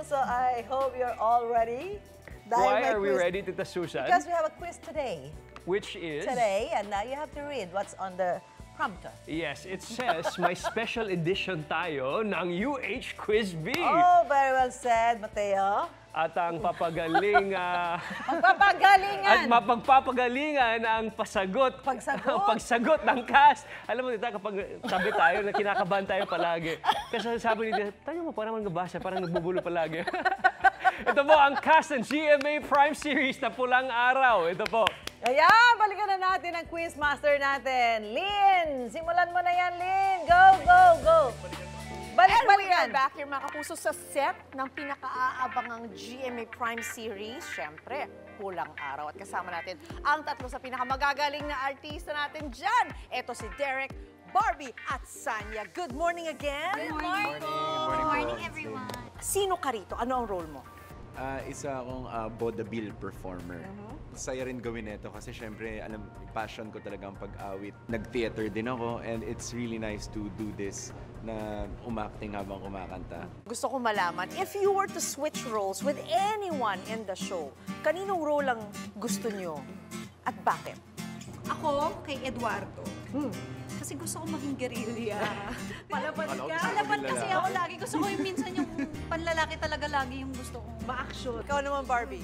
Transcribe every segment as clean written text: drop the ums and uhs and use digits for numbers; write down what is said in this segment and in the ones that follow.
So I hope you're all ready. Why are we ready, Tita Susan? Because we have a quiz today. Which is? Today, and now you have to read what's on the prompter. Yes, it says may special edition tayo ng UH Quiz B. Oh, very well said, Mateo. At ang papagaling... Magpapagalingan! At mapagpapagalingan ang pagsagot ng cast. Alam mo, Tita, kapag tabi tayo, na kinakabahan tayo palagi. Kasi sabi nila, tayo mo, parang nagabasa, parang nagbubulo palagi. Ito po ang cast ng GMA Prime Series na Pulang Araw. Ito po. Ayan, balikan na natin ang quiz master natin. Lynn, simulan mo na yan, Lynn. Go, go, go. Balikan. Back here, mga kapuso, sa set ng pinaka-aabangang GMA Prime Series. Siyempre, Pulang Araw. At kasama natin ang tatlo sa pinakamagagaling na artista natin dyan. Ito si Derek, Barbie at Sanya. Good morning again. Good morning. Good morning, everyone. Sino ka rito? Ano ang role mo? Isa akong vaudeville performer. Saya rin gawin ito kasi syempre, passion ko talaga ang pag-awit. Nag-theater din ako and it's really nice to do this na umakting habang kumakanta. Gusto ko malaman, if you were to switch roles with anyone in the show, kaninong role ang gusto nyo? At bakit? Ako, kay Eduardo. Kasi gusto ko maging guerrilla. Palaban ka. Palaban kasi ako lagi. Gusto ko yung minsan yung panlalaki talaga lagi yung gusto kong Ma-action. Ikaw naman, Barbie.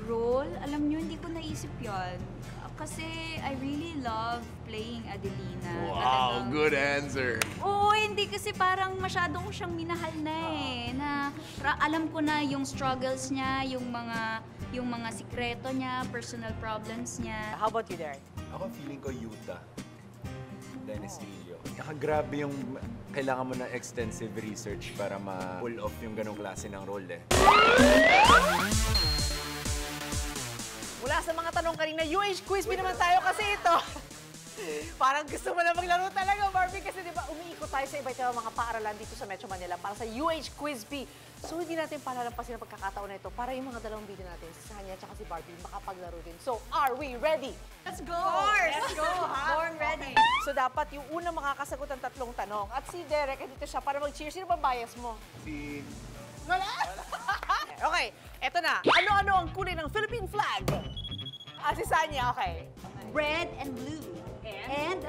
Role? Alam nyo, hindi ko naisip yan. Kasi I really love playing Adelina. Wow, good answer. Oo, hindi kasi parang masyado ko siyang minahal na eh. Alam ko na yung struggles niya, yung mga sikreto niya, personal problems niya. How about you, Derek? Ako feeling ko Yuta. Dennis Rillo. Grabe yung kailangan mo ng extensive research para ma-pull off yung ganong klase ng role eh. Mula sa mga tanong kanina, UH Quiz B naman tayo kasi ito. Parang gusto mo na maglaro talaga, Barbie, kasi di ba umiikot tayo sa iba't mga paaralan dito sa Metro Manila para sa UH Quiz B. So hindi natin palalampasin ang pagkakataon na ito para yung mga dalawang video natin, si Sanya at si Barbie, makapaglaro din. So, are we ready? Let's go! Of course! Let's go, ha? Born ready. So dapat yung unang makakasagot ng tatlong tanong. At si Derek, dito siya para mag-cheer. Sino ba bias mo? Si... Wala! Okay, eto na. Ano-ano ang kulay ng Philippine flag? Si Sanya, okay. Red and blue. And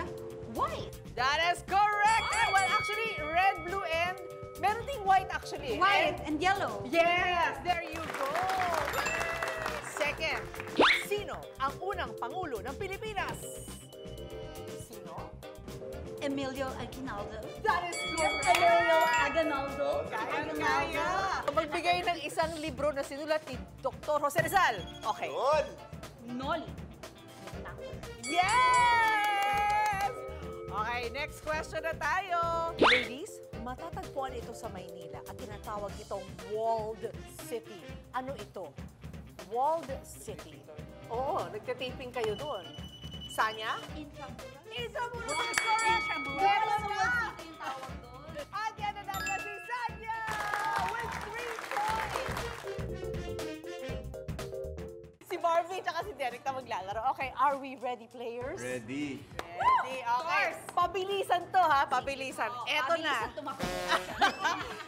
white. That is correct! Well, actually, red, blue, and meron ding white actually. White and yellow. Yes! There you go! Second, sino ang unang Pangulo ng Pilipinas? Sino? Emilio Aguinaldo. That is correct! Emilio Aguinaldo. Kaya! Magbigay ng isang libro na sinulat ni Dr. Jose Rizal. Okay. Noli. Yes! Okay, next question na tayo. Ladies, matatagpuan ito sa Maynila at tinatawag itong Walled City. Ano ito? Walled City. Oo, nagka-taping kayo doon. Sanya? Intramuros. Intramuros is correct! Meron na! Yung tawag doon. At yan na naman si Sanya with 3 points! Si Barbie at si Derek na maglalaro. Okay, are we ready, players? Ready. Ready, okay. Pabilisan to, ha? Pabilisan. Eto na.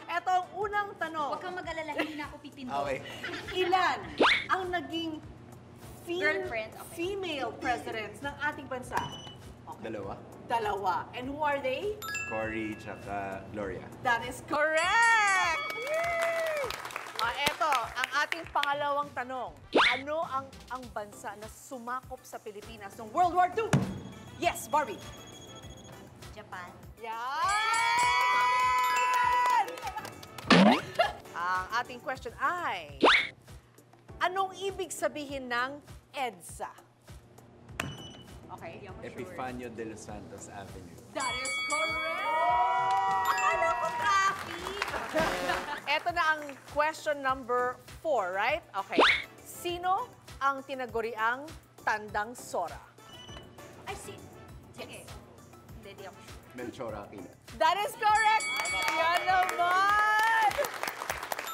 Eto ang unang tanong. Huwag kang mag-alala, hindi na ako pipindot. Okay. Ilan ang naging Girlfriend, okay. female presidents ng ating bansa? Okay. Dalawa. And who are they? Cory tsaka Gloria. That is correct! Eto, ang ating pangalawang tanong. Ano ang bansa na sumakop sa Pilipinas noong World War II? Yes, Barbie. Japan. Yan! Ang ating question ay, anong ibig sabihin ng EDSA? Okay. Epifanio de los Santos Avenue. That is correct! Akala ko traffic. Ito na ang question number 4, right? Okay. Sino ang tinaguriang Tandang Sora? I see. Sige. Hindi ako sure. Melchor Aquino. That is correct! Yan naman!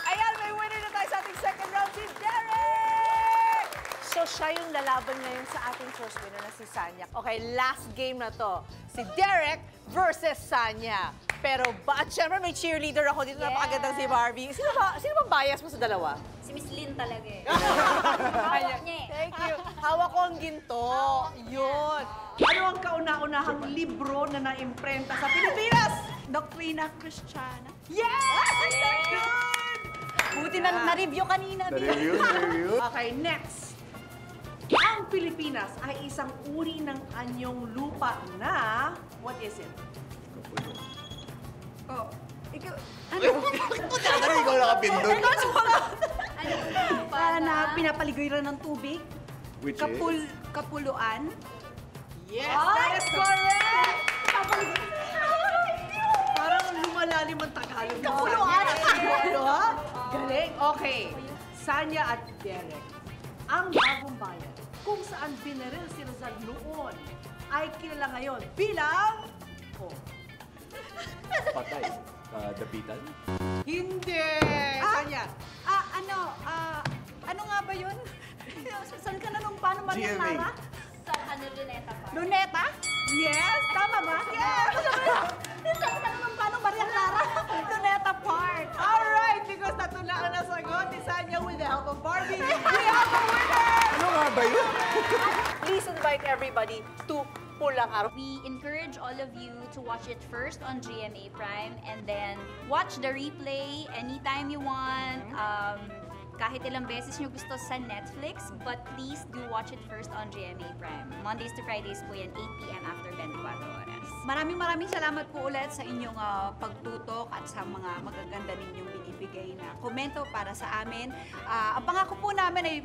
Ayan, may winner na tayo sa ating second round, si Derek! So siya yung lalaban ngayon sa ating first winner na si Sanya. Okay, last game na to. Si Derek versus Sanya. Pero at syempre may cheerleader ako dito, napakagandang si Barbie. Sino bang bias mo sa dalawa? Si Miss Lynn talaga eh. Hawak niya eh. Thank you. Hawak ko ang ginto. Yun. Ano ang kauna-unahang libro na naimprenta sa Pilipinas? Doctrina Christiana. Yes! That's good! Buti na na-review kanina. Review. Okay, next. Ang Pilipinas ay isang uri ng anyong lupa na... What is it? Oh, ikaw, Ano ikaw nakapindot? para na pinapaligiran ng tubig. Which Kapuluan. Yes, that is correct! Parang lumalalim ang Tagalog. Kapuluan. Ano, ha? Galing. Okay. Sanya at Derek. Ang bagong bayan kung saan binaril si Rizal noon ay kilala ngayon bilang... Oh, Patay. Dapitan? hindi! Sanya. Ano nga ba yun? Saan ka na nung paano Maria GMA. Clara? Sa Luneta pa. Luneta? Yes! Tama ba? Yes! Saan ka na nung paano Maria Clara? Luneta Park. Alright, because natula ang nasagot ni Sanya with the help of Barbie. We have a winner! Ano nga ba yun? Please invite everybody to Pulang Araw. We encourage all of you to watch it first on GMA Prime and then watch the replay anytime you want. Kahit ilang beses nyo gusto sa Netflix, but please do watch it first on GMA Prime. Mondays to Fridays po yan, 8 p.m. after 24 oras. Maraming salamat po ulit sa inyong pagtutok at sa mga magaganda ninyong binibigay na komento para sa amin. Ang pangako po namin ay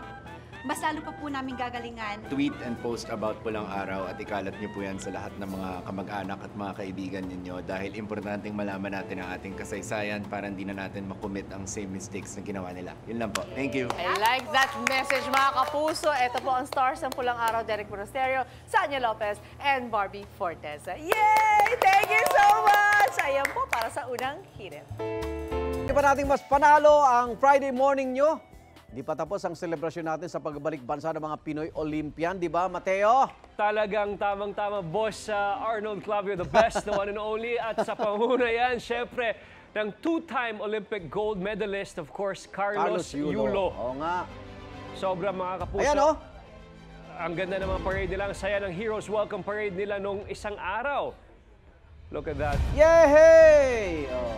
mas lalo pa po namin gagalingan. Tweet and post about Pulang Araw at ikalat niyo po yan sa lahat ng mga kamag-anak at mga kaibigan ninyo dahil importanteng malaman natin ang ating kasaysayan para hindi na natin makommit ang same mistakes na ginawa nila. Yun lang po. Thank you. I like that message, mga kapuso. Ito po ang stars ng Pulang Araw, Derek Monasterio, Sanya Lopez, and Barbie Forteza. Yay! Thank you so much! Ayan po para sa unang hirit. Di ba nating mas panalo ang Friday morning nyo? Di pa tapos ang selebrasyon natin sa pagbalik bansa ng mga Pinoy Olympian, di ba, Mateo? Talagang tamang-tama, boss Arnold Clavio, the best, the one and only. At sa panguna yan, syempre, ng two-time Olympic gold medalist, of course, Carlos Yulo. Oo nga. Sobrang mga kapuso. Ayan, oh. Ang ganda ng mga parade nila. Ang saya ng Heroes Welcome Parade nila nung isang araw. Look at that. Yay! Oh.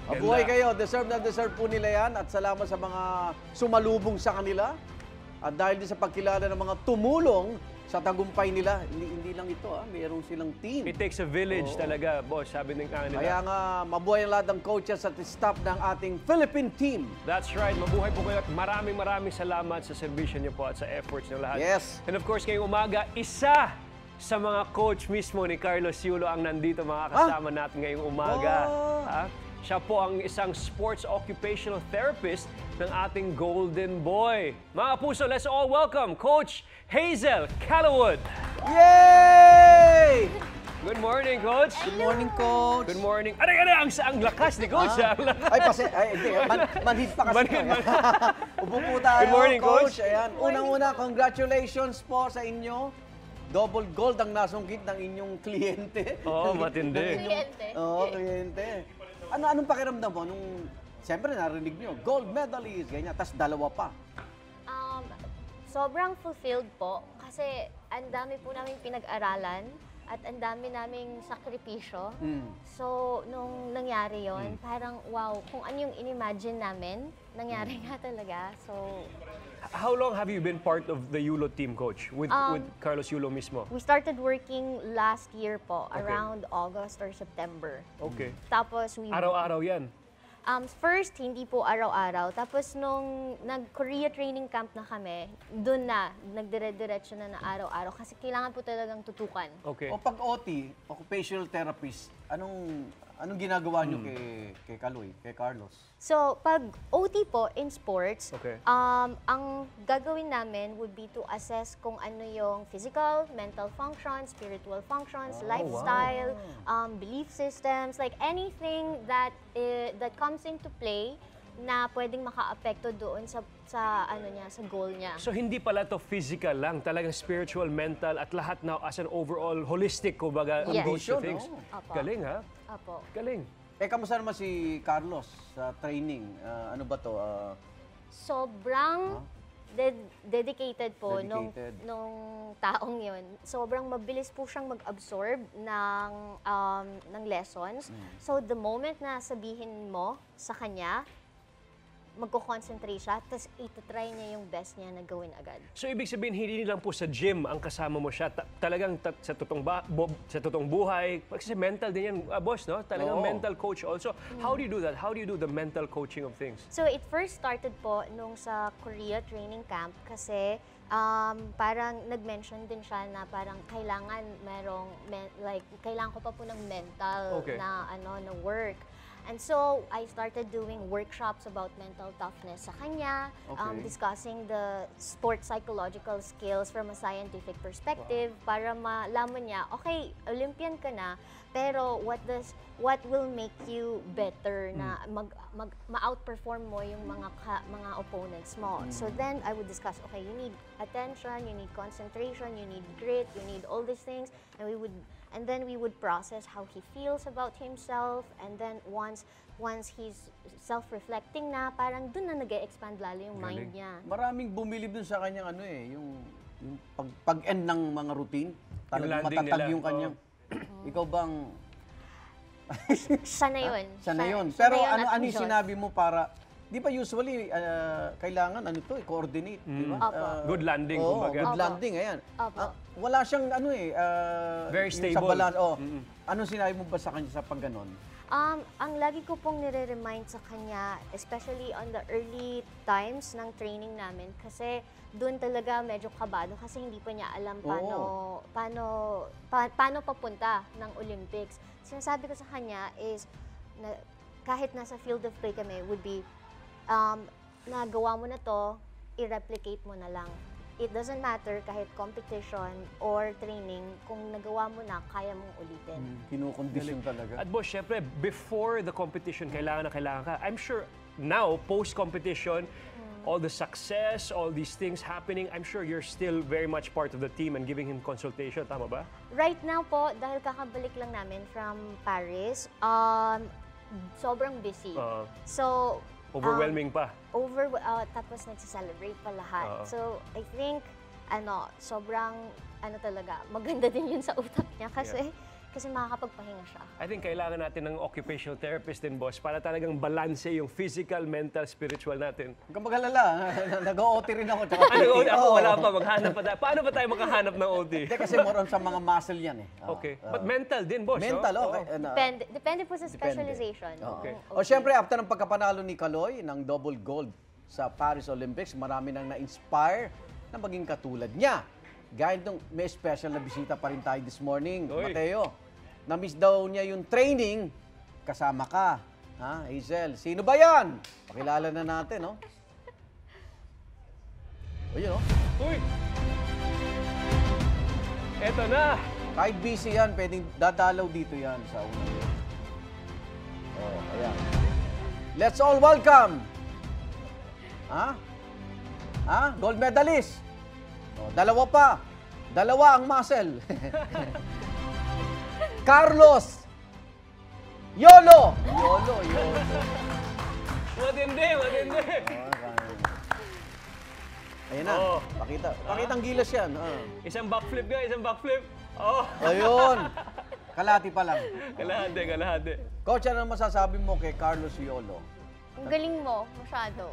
Ganda. Mabuhay kayo. Deserve na deserve po nila yan. At salamat sa mga sumalubong sa kanila. At dahil din sa pagkilala ng mga tumulong sa tagumpay nila, hindi lang ito, mayroong silang team. It takes a village talaga, boss. Sabi ng kanila. Kaya nga, mabuhay ang lahat ng coaches at staff ng ating Philippine team. That's right. Mabuhay po kayo at maraming salamat sa servisyo niyo po at sa efforts niyo lahat. Yes. And of course, ngayong umaga, isa sa mga coach mismo ni Carlos Yulo ang nandito mga kasama natin ngayong umaga. Oh. Siya po ang isang sports occupational therapist ng ating Golden Boy. Mga puso, let's all welcome Coach Hazel Callowwood. Yay! Good morning, Coach. Good morning, Coach. Good morning. Ang lakas ni Coach. Ang lakas. Hindi. Manhid pa kasi. Manhid. Upo po tayo, Good morning, Coach. Ayan. Unang-una, congratulations po sa inyo. Double gold ang nasungkit ng inyong kliyente. Oo, matindi. Oo, kliyente. Anong pakiramdam mo nung, siyempre narinig nyo, gold medalist, ganyan, tas dalawa pa. Sobrang fulfilled po kasi ang dami po namin pinag-aralan at ang dami naming sakripisyo. So, nung nangyari yon, parang wow, kung ano yung in-imagine namin, nangyari nga talaga. So, How long have you been part of the Yulo team, Coach? With Carlos Yulo mismo? we started working last year po, around August or September. Okay. Tapos, we Araw-araw yan. first, hindi po araw-araw. Tapos nung nag-Korea training camp na kami, doon na, nagdire-diretso na araw-araw. Kasi kailangan po talagang tutukan. Okay. O pag OT, occupational therapist, anong ginagawa nyo kay Kaloy, kay Carlos? So, pag OT po in sports, Okay. ang gagawin namin would be to assess kung ano yung physical, mental functions, spiritual functions, lifestyle, belief systems, like anything that that comes into play na pwedeng makaapekto doon sa ano niya, sa goal niya. So hindi pala to physical lang, talagang spiritual, mental, at lahat na as an overall holistic, kumbaga, Yes. approach to Condition, things. Opo. Galing, ha? Opo. Galing. Kamusta naman si Carlos sa training? Ano ba to? Sobrang dedicated po Dedicated. nung taong yun. Sobrang mabilis po siyang mag-absorb ng lessons. So the moment na sabihin mo sa kanya, magko-concentrate siya, tapos itatry niya yung best niya na gawin agad. So ibig sabihin, hindi lang po sa gym ang kasama mo siya, talagang sa totoong buhay, kasi mental din yan, boss, no? Talagang Oo. mental coach also. How do you do that? How do you do the mental coaching of things? So it first started po nung sa Korea training camp kasi parang nag-mention din siya na parang kailangan kailangan ko pa po ng mental Okay. na work. And so, I started doing workshops about mental toughness sa kanya, Okay. discussing the sport psychological skills from a scientific perspective para malaman niya, okay, Olympian ka na, pero what will make you better na ma-outperform mo yung mga opponents mo. So then, I would discuss, okay, you need attention, you need concentration, you need grit, you need all these things, and then we would process how he feels about himself, and then once he's self-reflecting na, parang dun na nag-expand lalo yung mind niya. Maraming bumilib dun sa kanyang yung pag-end ng mga routine. Talagang landing matatag nila. yung kanyang... Ikaw bang... Sana yun. Sana yun. Sana Pero yun at ano yung Diyos. sinabi mo para... Di ba usually, kailangan coordinate, di ba? Opo. Good landing, Oo, kumbaga. good Opo. landing, ayan. Opo. Wala siyang Very yung stable. Sa balance. Anong sinabi mo ba sa kanya sa pagganon? Ang lagi ko pong nire-remind sa kanya, especially on the early times ng training namin, kasi doon talaga medyo kabado kasi hindi pa niya alam paano papunta ng Olympics. Sinasabi ko sa kanya is, na, kahit nasa field of play kami, would be, nagawa mo na to, i-replicate mo na lang. It doesn't matter kahit competition or training, kung nagawa mo na, kaya mong ulitin. Kinukondisyon talaga. At boss, syempre, before the competition, kailangan ka. I'm sure now, post-competition, all the success, all these things happening, I'm sure you're still very much part of the team and giving him consultation. Tama ba? Right now po, dahil kakabalik lang namin from Paris, sobrang busy. So, Overwhelming pa. tapos nagse-celebrate pa lahat. Oo. So, I think, sobrang, talaga, maganda din yun sa utak niya kasi makakapagpahinga siya. I think kailangan natin ng occupational therapist din, boss, para talagang balanse yung physical, mental, spiritual natin. Huwag kang mag-alala. Nag-OT rin ako. Ako wala pa, maghanap pa tayo. Paano ba tayo maghahanap ng OT? Hindi kasi more on sa mga muscle yan eh. Okay. But mental din, boss. Mental, no? okay. Depende po sa specialization. Okay. O syempre, after ng pagkapanalo ni Kaloy ng double gold sa Paris Olympics, marami nang na-inspire na maging katulad niya. Gaya nung may special na bisita pa rin tayo this morning, Oy. Mateo. Na-miss daw niya yung training, kasama ka. Ha, Hazel? Sino ba yan? Pakilala na natin, no? O yun, no? Uy! Eto na! Kahit busy yan, pwedeng dadalaw dito yan sa unang yun. Oh, ayan. Let's all welcome! Gold medalist! Oh, dalawa pa. Dalawa ang muscle. Carlos Yolo! Yolo. Matindi! Ayan na. Oh. Pakitang gilas yan. Isang backflip ka, isang backflip. Oh! Ayun. Kalati pa lang. Kalahati. Coach, ano masasabi mo kay Carlos Yolo? Ang galing mo, masyado.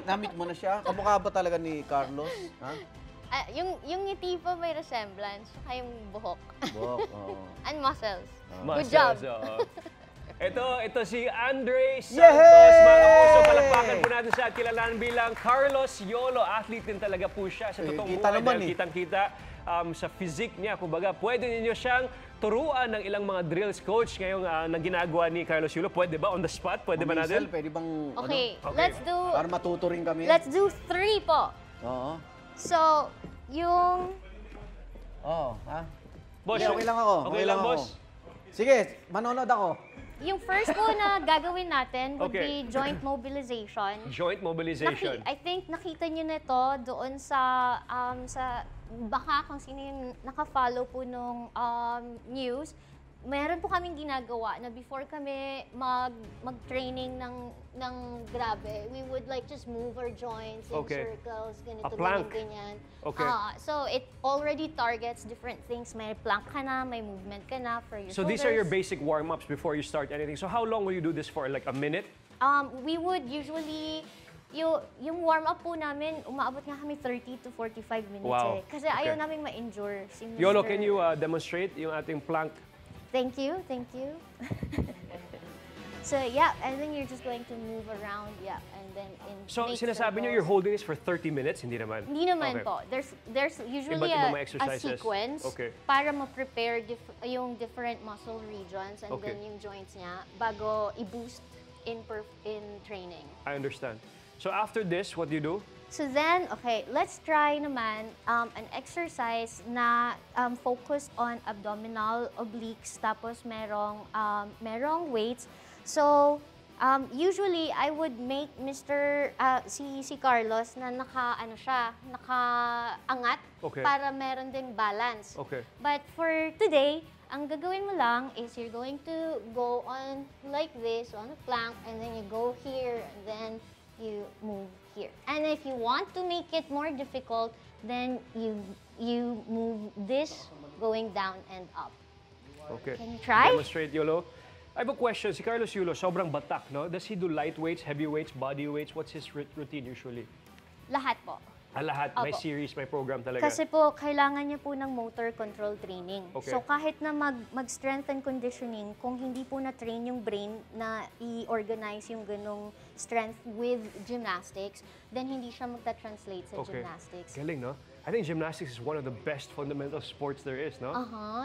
Namit mo na siya? Kamukha ba talaga ni Carlos? Ha? Yung ngiti po may resemblance, saka yung buhok. Buhok, oo. And muscles. Muscles, Good job. oo. Ito si Andre Santos, Yehey! mga puso. Palakpakan po natin siya at kilalanan bilang Carlos Yolo. Athlete din talaga po siya sa totoong kita buhay. naman Dahil kitang-kita sa physique niya. Kumbaga, pwede ninyo siyang turuan ng ilang mga drills, coach, ngayong na ginagawa ni Carlos Yolo. Pwede ba on the spot? Pwede ba natin? Hazel, pwede bang, Okay, Okay. let's do para matuto rin kami? 3 po. Oo. So, yung Oo, ha? Boss, Okay lang ako. Okay lang, boss? Sige, manonood ako. Yung first po na gagawin natin would Okay. be joint mobilization. Joint mobilization. I think nakita nyo na to doon sa baka kung sino yung naka-follow po nung news. Meron po kaming ginagawa na before kami mag-training ng grabe, we would like just move our joints in Okay. circles, ganito, A plank. ganyan. Okay. So it already targets different things. May plank ka na, may movement ka na for your So shoulders. these are your basic warm-ups before you start anything. So how long will you do this for? Like a minute? We would usually, yung warm-up po namin, umaabot nga kami 30 to 45 minutes Wow. Kasi Okay. ayaw namin ma-injure. Si Mr. Yolo, can you demonstrate yung ating plank? Thank you, thank you. So yeah, and then you're just going to move around, yeah, and then So make sinasabi niyo circles. you're holding this for 30 minutes? Hindi naman? Hindi naman Okay. po. There's usually Iba't ibang mga a exercises. sequence Okay. para ma-prepare yung different muscle regions and Okay. then yung joints niya bago i-boost in training. I understand. So after this, what do you do? So then, okay, let's try naman an exercise na focused on abdominal obliques, tapos merong weights. So, usually, I would make si Carlos na nakaangat Okay. para meron din balance. Okay. But for today, ang gagawin mo lang is you're going to go on like this, on a plank, and then you go here, and then you move here. And if you want to make it more difficult, then you move this going down and up. Okay. Can you try? Demonstrate, Yolo. I have a question. Si Carlos Yulo, sobrang batak, no? Does he do light weights, heavy weights, body weights? What's his routine usually? Lahat po. Lahat. May Opo. series, may program talaga. Kasi po, kailangan niya po ng motor control training. Okay. So kahit na mag-strength and conditioning, kung hindi po na-train yung brain na i-organize yung ganong strength with gymnastics, then hindi siya magta-translate sa Okay. gymnastics. Galing, no? I think gymnastics is one of the best fundamental sports there is, no?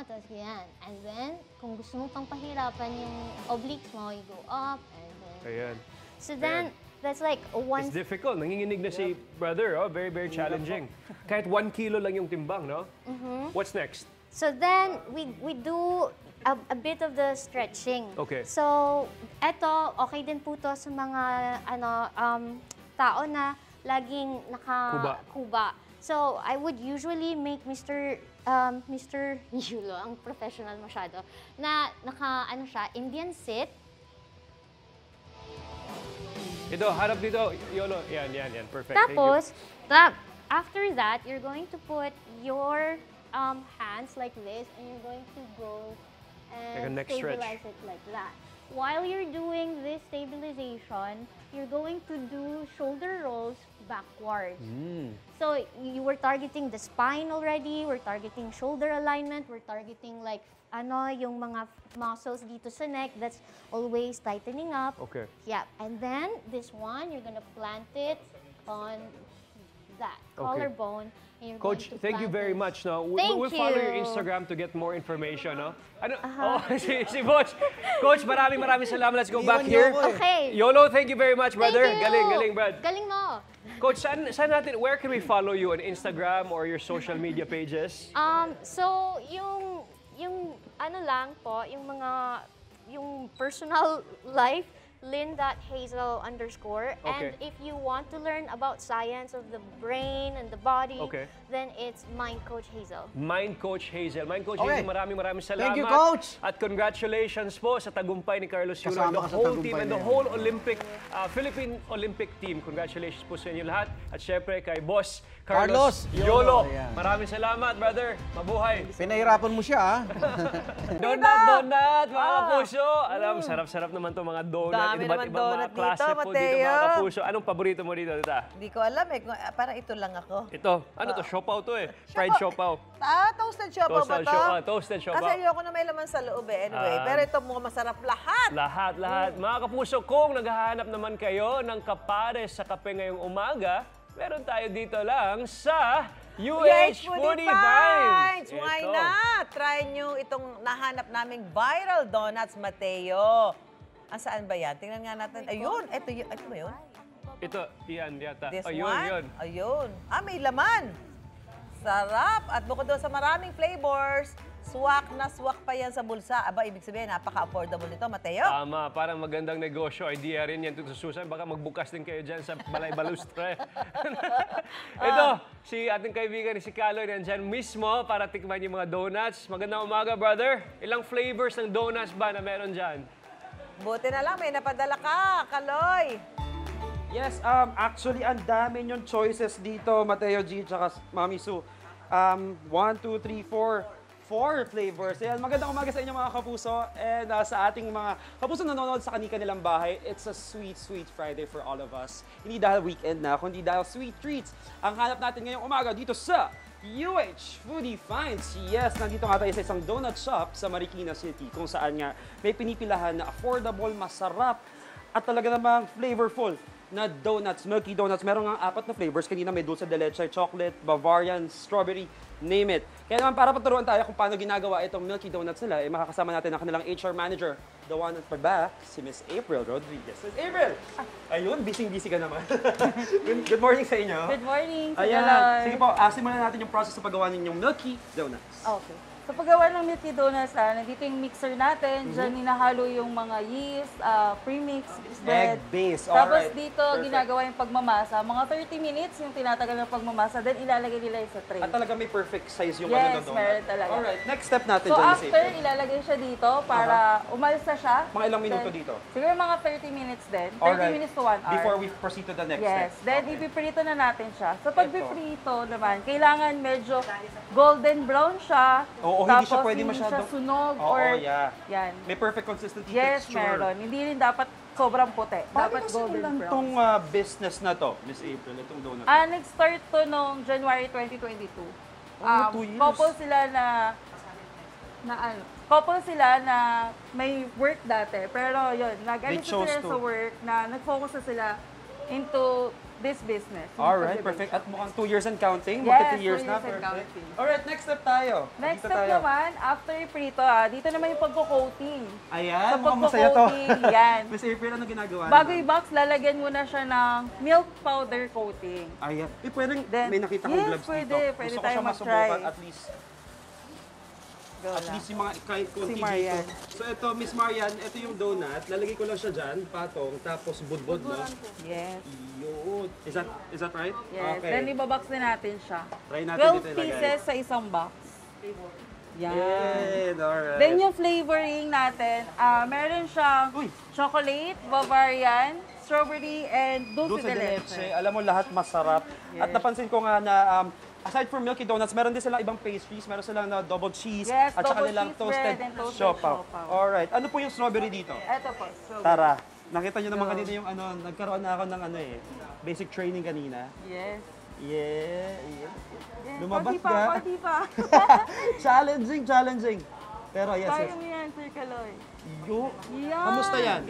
Tapos yan. And then, kung gusto mo pang pahirapan yung obliques mo, you go up, and then... Ayan. So then, that's like one... It's difficult. Nanginginig na si brother, oh. Very, very challenging. Kahit 1 kilo lang yung timbang, no? What's next? So then, we do a bit of the stretching. Okay. So, eto, okay din po to sa mga tao na laging naka-kuba. So, I would usually make Mr. Yulo, ang professional masyado, na Indian sit. Ito, harap dito, Yolo. Yan. Perfect. Thank you. Tapos, after that, you're going to put your hands like this, and you're going to go Like a and neck stretch. stabilize it like that. While you're doing this stabilization, you're going to do shoulder rolls backwards. So you were targeting the spine already, we're targeting shoulder alignment, we're targeting like yung mga muscles dito sa neck that's always tightening up. Okay. Yeah, and then this one, you're gonna plant it on that Okay. collarbone. And you're Coach, going to thank you plant very it. much. No? Thank We'll follow your you. Instagram to get more information. No? Si Boss. Coach, maraming salamat. Let's go back here. Okay. Yolo, thank you very much, brother. Thank you. Galing, Brad. Galing mo. Coach, where can we follow you on Instagram or your social media pages? So, yung lang po, yung personal life, Lynn.Hazel_. Okay. And if you want to learn about science of the brain and the body, Okay. then it's Mind Coach Hazel. Mind Coach Hazel. Mind Coach Okay. Hazel, maraming salamat. Thank you, Coach. At congratulations po sa tagumpay ni Carlos Yulo and Kasama the ka sa whole tagumpay team and na the yan. whole Philippine Olympic team. Congratulations po sa inyo lahat. At syempre kay Boss Carlos Yolo. Ayan. Maraming salamat, brother. Mabuhay. Pinahirapan mo siya, ha? Donut, mga kapuso. Alam, sarap-sarap naman to mga donut. Dami Iba't naman ibang mga donut klase dito, po dito, mga Mateo. kapuso. Anong paborito mo dito, tita? Hindi ko alam eh. Parang ito lang ako. Ito, ano to? Siopaw to eh. Fried siopaw. Toasted siopaw ba Toasted to? siopaw, toasted siopaw. Kasi ayoko na may laman sa loob eh. Anyway, pero ito mukhang masarap lahat. Lahat. Mga kapuso, kung naghahanap naman kayo ng kapares sa kape ngayong umaga, meron tayo dito lang sa UH Foodie Finds. Why Ito. not? Try nyo itong nahanap naming viral donuts, Mateo. Saan ba yan? Tingnan nga natin. Ayun, ito ba yun? Ito, yan yata. This Ayun, one? yun. Ayun. May laman. Sarap! At bukod doon sa maraming flavors, swak na swak pa yan sa bulsa. Aba, ibig sabihin, napaka-affordable nito, Mateo. Tama, parang magandang negosyo. Idea rin yan sa susunod. Baka magbukas din kayo dyan sa Balay Balustre. Ito, si ating kaibigan si Kaloy nandyan mismo para tikman yung mga donuts. Magandang umaga, brother. Ilang flavors ng donuts ba na meron dyan? Buti na lang, may napadala ka, Kaloy. Yes, actually, ang dami yung choices dito, Mateo G, tsaka Mami Sue. 1, 2, 3, 4 flavors. Ayan, magandang umaga sa inyo mga kapuso. And sa ating mga kapuso na nanonood sa kanilang bahay, it's a sweet, sweet Friday for all of us. Hindi dahil weekend na, kundi dahil sweet treats. Ang hanap natin ngayong umaga dito sa UH Foodie Finds. Yes, nandito nga tayo sa isang donut shop sa Marikina City kung saan nga may pinipilahan na affordable, masarap, at talaga namang flavorful na donuts, milky donuts. Meron nga 4 na flavors. Kanina may dulce de leche, chocolate, Bavarian, strawberry, name it. Kaya naman para paturuan tayo kung paano ginagawa itong milky donuts nila, makakasama natin ang kanilang HR manager, the one at the back, si Miss April Rodriguez. Miss April! Ayun, busy-busy ka naman. Good morning sa inyo. Good morning. Ayan, sige po, simulan natin yung process sa paggawa ninyong milky donuts. Okay. Sa paggawa ng milky donuts, nandito yung mixer natin. Diyan hinahalo yung mga yeast, premix, bread. Egg base, Tapos alright. dito, Perfect. ginagawa yung pagmamasa. Mga 30 minutes yung tinatagal ng pagmamasa. Then ilalagay nila yung sa tray. At talaga may perfect size yung Yes, ano na donut. meron talaga. Alright, next step natin So dyan, Miss after, April. ilalagay siya dito para umalsa siya. Mga ilang minuto Then, dito? Siguro mga 30 minutes din. 30 Alright. minutes to 1 hour. Before we proceed to the next Yes. step. Then, ipiprito na natin siya. So, pag piprito naman, kailangan medyo golden brown siya. Oo, hindi siya tapos pwede hindi masyado- siya sunog Oo, or... yeah. Yan. May perfect consistency Yes, texture. meron. Hindi rin dapat sobrang puti. Paano Dapat golden nasimulan brown. tong business na to, Miss April, itong donut? Nag-start to noong January 2022. 2 years. Couple sila couple sila na may work dati. Pero yun, nag-alis chose sila to. sa work na nag-focus na sila into this business. Alright, perfect. At mukhang 2 years and counting. Yes, Magka 3 years 2 na. years and Perfect. counting. Alright, next step tayo. Next Dito step tayo. naman, after prito, dito naman yung pagko-coating. Ayan, Sa mukhang masaya to. pagko-coating, yan. Miss April, ano ginagawa Bago niyo? i-box, lalagyan mo na siya ng milk powder coating. Ayan. Pwedeng, Then, may nakita kong yes, gloves pwede. dito. Pwede Gusto ko tayo siya mag-try. masubukan at least. Go At lang. least yung mga kahit konti Si Marian. dito. So ito, Miss Marian, ito yung donut. Lalagay ko lang siya dyan, patong, tapos budbud, no? Yes. Yun. Is that right? Yes. Okay. Then, ibabox na natin siya. Try natin 12 dito ilagay. pieces sa isang box. Yan. Yan, alright. Then, yung flavoring natin, meron siyang Uy. chocolate, Bavarian, strawberry, and dulce Dulce de de leche. leche. Alam mo, lahat masarap. At Yes. napansin ko nga na aside from milky donuts, meron din silang ibang pastries. Meron silang na double cheese Yes, at saka double nilang cheese toasted bread and toasted siopaw. siopaw. Alright. Ano po yung strawberry dito? Ito po. strawberry. Tara. Nakita nyo naman kanina yung nagkaroon na ako ng basic training kanina. Yes. Yeah. Yes. Lumabas Konti pa, ka. konti pa. Challenging. Pero yes, Kaya yes. mo yan, Sir Kaloy. Yo. Yan. Kamusta yan?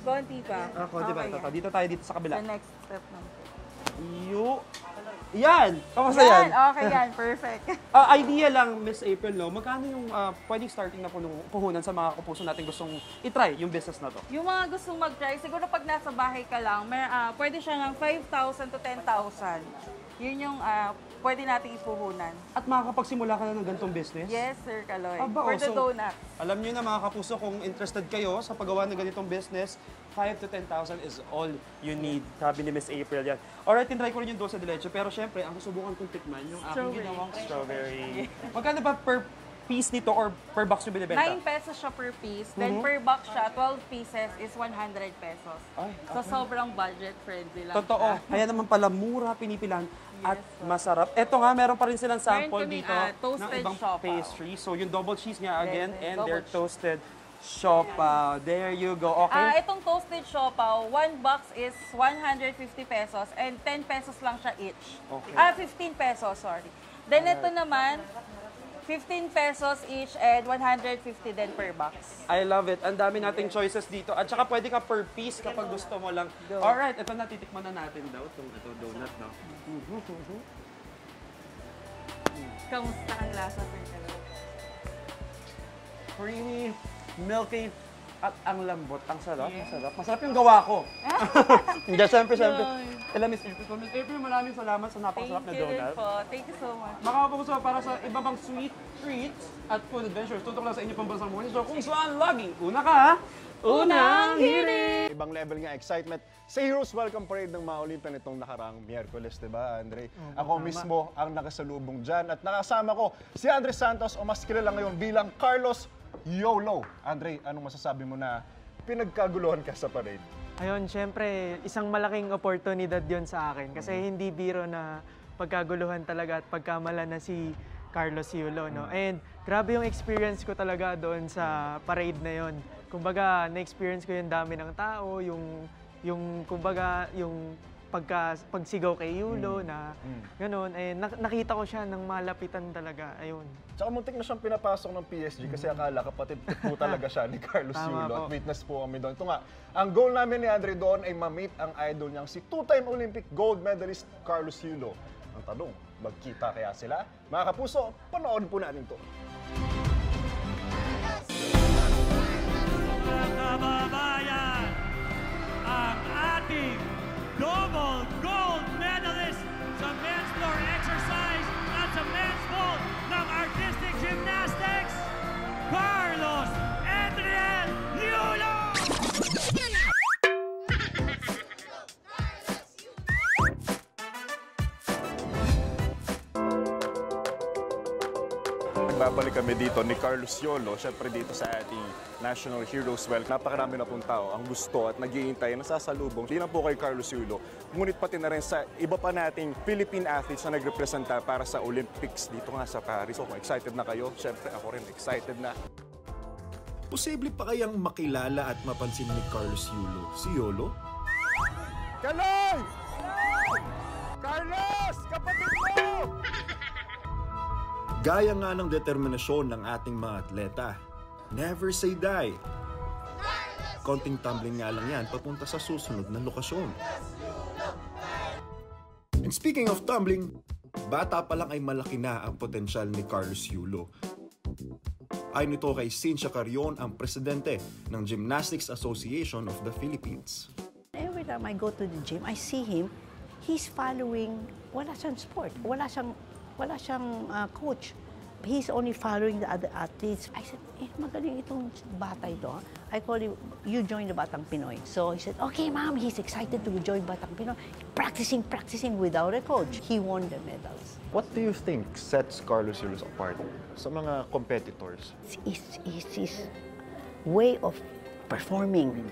Konti pa. Ako, di ba? Okay, yan. Dito tayo dito sa kabila. The next step naman. Yo. Yan. Kamusta Yan, yan? okay yan. Perfect. Idea lang, Miss April, no? Magkano yung pwedeng starting na puhunan sa mga kapuso natin gustong itry yung business na to? Yung mga gustong mag-try, siguro pag nasa bahay ka lang, pwede siya ng 5,000 to 10,000. Yun yung pwede nating ipuhunan. At makakapagsimula ka na ng ganitong business? Yes, Sir Kaloy. Aba, For the so, donut. Alam niyo na mga kapuso, kung interested kayo sa paggawa ng ganitong business, 5 to 10,000 is all you need. Sabi ni Miss April yan. Alright, tinry ko rin yung dulce de leche, pero syempre, ang susubukan kong tikman, yung aking Strawberry. ginawang strawberry. Magkano ba per piece nito or per box yung binibenta? 9 pesos siya per piece. Then per box siya, 12 pieces is 100 pesos. Ay, So sobrang budget friendly lang. Totoo. Kaya naman pala, mura pinipilan at masarap. Eto nga, meron pa rin silang sample Meron kaming, dito toasted ng ibang siopaw. pastry. So yung double cheese nga again Yes, and double their cheese. toasted siopaw. There you go. Okay? Itong toasted siopaw, 1 box is 150 pesos and 10 pesos lang siya each. Okay. 15 pesos, sorry. Then ito naman, 15 pesos each and 150 din per box. I love it. Ang dami nating choices dito. At saka pwede ka per piece kapag gusto mo lang. Alright, ito na, titikman na natin daw itong donut, no? Kamusta ang lasa, Sir Kaloy? Creamy, milky, at ang lambot. Ang sarap, masarap. Masarap yung gawa ko. Hindi, syempre. Hello, Miss April. So, Miss April, maraming salamat sa napakasarap na donut. Thank you so much. Mga kapuso, para sa iba pang sweet treats at food adventures, tutok lang sa inyo pambansang morning show kung saan laging una ka, unang hirit! Ibang level nga excitement sa Heroes Welcome Parade ng mga Olympia nitong nakaraang Miyerkules, di ba, Andre? Ako mismo ang nakasalubong dyan at nakasama ko si Andre Santos o mas kilala ngayon bilang Carlos Yolo. Andre, anong masasabi mo na pinagkaguluhan ka sa parade? Ayun, syempre, isang malaking oportunidad yon sa akin kasi hindi biro na pagkaguluhan talaga at pagkamala na si Carlos Yolo, no? And grabe yung experience ko talaga doon sa parade na yon. Kumbaga, na-experience ko yung dami ng tao, yung kumbaga, yung pagsigaw kay Yulo na gano'n, eh, nakita ko siya ng malapitan talaga, ayun. Tsaka muntik na siyang pinapasok ng PSG kasi akala kapatid po talaga siya ni Carlos Yulo at witness po kami doon. Ito nga, ang goal namin ni Andre doon ay ma-meet ang idol niyang si two-time Olympic gold medalist Carlos Yulo. Ang tanong, magkita kaya sila? Mga kapuso, panoorin po natin to. Mga kababayan, ang ating double gold medalist sa men's floor exercise at sa men's vault ng artistic gymnastics, Carlos Adriel Yulo! Nagbabalik kami dito ni Carlos Yolo, syempre dito sa ating National Heroes Well. Napakarami na pong tao ang gusto at naghihintay, nasasalubong. Di lang po kay Carlos Yolo, ngunit pati na rin sa iba pa nating Philippine athletes na nagrepresenta para sa Olympics dito nga sa Paris. So kung excited na kayo, syempre ako rin excited na. Posible pa kayang makilala at mapansin ni Carlos Yulo si Yolo? Kaloy! Carlos! Kapatid mo! Gaya nga ng determinasyon ng ating mga atleta, never say die. Konting tumbling nga lang yan papunta sa susunod na lokasyon. And speaking of tumbling, bata pa lang ay malaki na ang potensyal ni Carlos Yulo. Ayon ito kay Cynthia Carion, ang presidente ng Gymnastics Association of the Philippines. Every time I go to the gym, I see him, he's following, wala siyang sport, wala siyang coach. He's only following the other athletes. I said, magaling itong bata ito. I call him, you join the Batang Pinoy. So he said, okay, ma'am, he's excited to join Batang Pinoy. Practicing without a coach. He won the medals. What do you think sets Carlos Yulo apart sa mga competitors? It's his way of performing.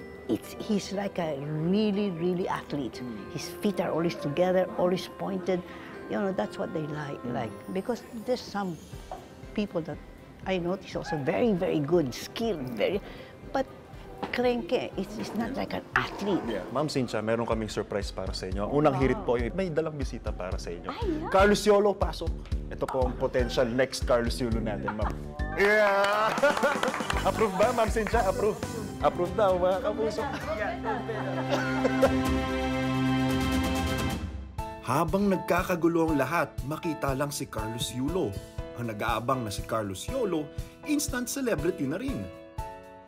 He's like a really, really athlete. His feet are always together, always pointed. You know, that's what they like. Because there's some people that I notice also very, very good, skilled, but krengke, it's not like an athlete. Yeah. Ma'am Cynthia, meron kaming surprise para sa inyo. Unang hirit po, may dalang bisita para sa inyo. Carlos Yolo, pasok. Ito po ang potential next Carlos Yulo natin, ma'am. Yeah! Approve ba, Ma'am Cynthia? Approve. Approve daw, mga kapuso. Habang nagkakagulo ang lahat, makita lang si Carlos Yulo. Ang nag-aabang na si Carlos Yolo, instant celebrity na rin.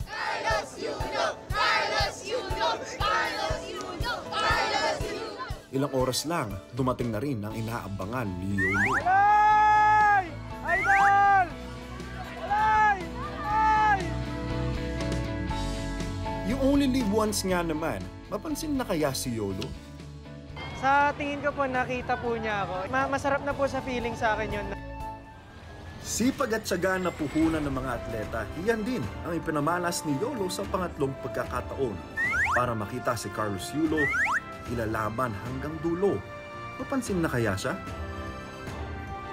Carlos Yulo! Carlos Yulo! Carlos Yulo! Carlos Yulo! Ilang oras lang, dumating na rin ang inaabangan ni Yolo. Alay! Idol! Alay! Alay! You only live once nga naman, mapansin na kaya si Yolo? Sa tingin ko po, nakita po niya ako. Masarap na po sa feeling sa akin yun. Sipag at tiyaga na puhunan ng mga atleta, iyan din ang ipinamalas ni Yolo sa pangatlong pagkakataon. Para makita si Carlos Yulo, ilalaban hanggang dulo. Mapansin na kaya siya?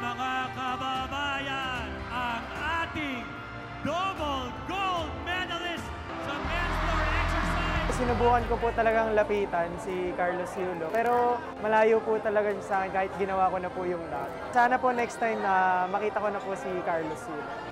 Mga kababayan, ang ating double gold medalist sa men's floor exercise. Sinubukan ko po talagang lapitan si Carlos Yulo. Pero malayo po talaga sa akin kahit ginawa ko na po yung lahat. Sana po next time na makita ko na po si Carlos Yulo.